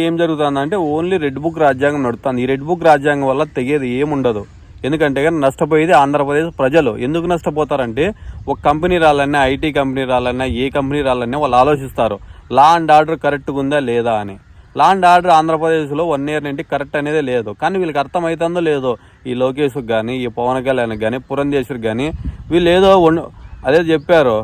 ఏం జరుగుతుందంటే only red book రాజ్యాంగం నడుస్తుంది. ఈ రెడ్ బుక్ రాజ్యాంగం వల్ల తెగేది ఏముండదు. ఎందుకంటే కానీ నష్టపోయేది ఆంధ్రప్రదేశ్ ప్రజలు. ఎందుకు నష్టపోతారంటే ఒక కంపెనీ రాలన్నా, ఐటీ కంపెనీ రాలన్నా, ఏ కంపెనీ రాలన్నా వాళ్ళు ఆలోచిస్తారు లా అండ్ ఆర్డర్ కరెక్ట్గా ఉందా లేదా అని. లా అండ్ ఆర్డర్ ఆంధ్రప్రదేశ్లో 1 ఇయర్ నుండి కరెక్ట్ అనేది లేదు. కానీ వీళ్ళకి అర్థమవుతుందో లేదో, ఈ లోకేష్కి కానీ, ఈ పవన్ కళ్యాణ్కి కానీ, పురంధేశ్వరికి కానీ వీళ్ళు ఏదో అదే చెప్పారు,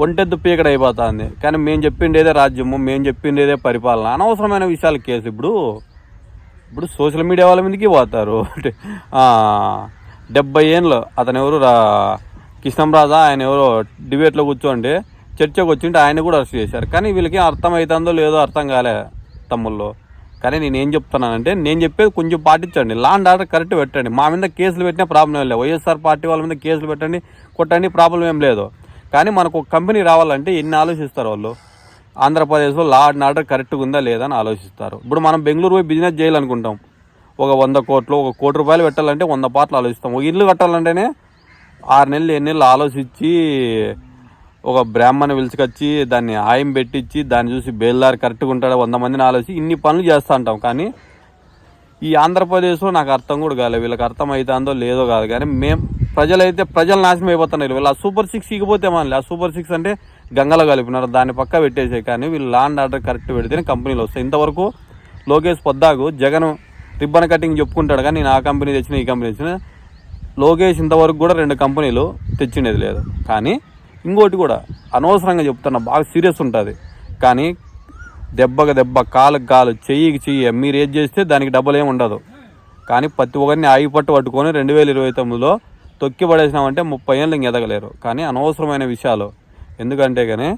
ఒంటెద్దు పీకడ అయిపోతుంది. కానీ మేము చెప్పిండేదే రాజ్యము, మేము చెప్పిండేదే పరిపాలన. అనవసరమైన విషయాలు కేసు. ఇప్పుడు సోషల్ మీడియా వాళ్ళ మీదకి పోతారు. 70 ఏళ్ళు అతను ఎవరు కృష్ణంరాజా, ఆయన ఎవరో డిబేట్లో కూర్చోండి చర్చకు వచ్చింటే ఆయన కూడా అరెస్ట్ చేశారు. కానీ వీళ్ళకి అర్థమవుతుందో లేదో అర్థం కాలే తమ్ముళ్ళు. కానీ నేనేం చెప్తున్నానంటే, నేను చెప్పేది కొంచెం పాటించండి. లా అండ్ ఆర్డర్ కరెక్ట్ పెట్టండి. మా మీద కేసులు పెట్టినా ప్రాబ్లం ఏం లేదు. వైఎస్ఆర్ పార్టీ వాళ్ళ మీద కేసులు పెట్టండి, కొట్టండి, ప్రాబ్లం ఏం లేదు. కానీ మనకు ఒక కంపెనీ రావాలంటే ఎన్ని ఆలోచిస్తారు వాళ్ళు. ఆంధ్రప్రదేశ్లో లా అండ్ ఆర్డర్ కరెక్ట్గా ఉందా లేదా అని ఆలోచిస్తారు. ఇప్పుడు మనం బెంగళూరు పోయి బిజినెస్ చేయాలనుకుంటాం, ఒక 100 కోట్లు, 1 కోటి రూపాయలు పెట్టాలంటే 100 పాటలు ఆలోచిస్తాం. ఒక ఇల్లు కట్టాలంటేనే 6 నెలలు 7 నెలలు ఆలోచించి ఒక బ్రాహ్మణ్ పిలుచుకొచ్చి దాన్ని ఆయం పెట్టించి దాన్ని చూసి బేల్దారు కరెక్ట్గా ఉంటాడో 100 మందిని ఆలోచించి ఇన్ని పనులు చేస్తూ ఉంటాం. కానీ ఈ ఆంధ్రప్రదేశ్లో నాకు అర్థం కూడా కాలేదు. వీళ్ళకి అర్థం అవుతుందో లేదో కాదు. కానీ ప్రజలు నాశనం అయిపోతున్నారు. వీళ్ళు ఆ సూపర్ 6 ఇకపోతే మనల్ని, ఆ సూపర్ 6 అంటే గంగలో కలిపినారు, దాన్ని పక్క పెట్టేసే. కానీ వీళ్ళు లా అండ్ ఆర్డర్ కరెక్ట్ పెడితేనే కంపెనీలు వస్తాయి. ఇంతవరకు లోకేష్ పొద్దాకు జగన్ రిబ్బన్ కటింగ్ చెప్పుకుంటాడు, కానీ నేను ఆ కంపెనీ తెచ్చిన, ఈ కంపెనీ తెచ్చిన. లోకేష్ ఇంతవరకు కూడా 2 కంపెనీలు తెచ్చినది లేదు. కానీ ఇంకోటి కూడా అనవసరంగా చెప్తున్నా, బాగా సీరియస్ ఉంటుంది. కానీ దెబ్బకు దెబ్బ, కాలుకి కాలు, చెయ్యికి చెయ్యి, మీరు ఏది చేస్తే దానికి డబ్బులు ఏమి ఉండదు. కానీ ప్రతి ఒక్కరిని పట్టుకొని 2029లో తొక్కి పడేసినామంటే 30 ఏళ్ళు ఇంక ఎదగలేరు. కానీ అనవసరమైన విషయాలు. ఎందుకంటే కానీ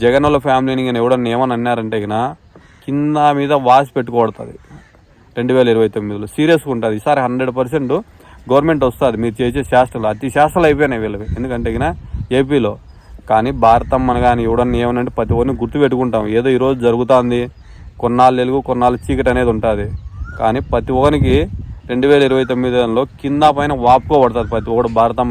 జగన్ వాళ్ళ ఫ్యామిలీని కానీ ఎవడన్నా ఏమని అన్నారంటే కానీ కింద మీద వాసి పెట్టుకోడుతుంది. 2029లో సీరియస్గా ఉంటుంది. ఈసారి 100% గవర్నమెంట్ వస్తుంది. మీరు చేసే శాస్త్రాలు అతి శాస్త్రాలు అయిపోయినాయి వీళ్ళవి. ఎందుకంటే కానీ ఏపీలో. కానీ భారతం మన కానీ ఎవడన్నా ఏమనంటే ప్రతి ఒక్కరిని గుర్తుపెట్టుకుంటాం. ఏదో ఈరోజు జరుగుతుంది, కొన్నాళ్ళు వెలుగు కొన్నాళ్ళు చీకటి అనేది ఉంటుంది. కానీ ప్రతి ఒక్కరికి 2029లో కింద పైన వాపుకోబడుతుంది ప్రతి ఒక్కడు భారతం.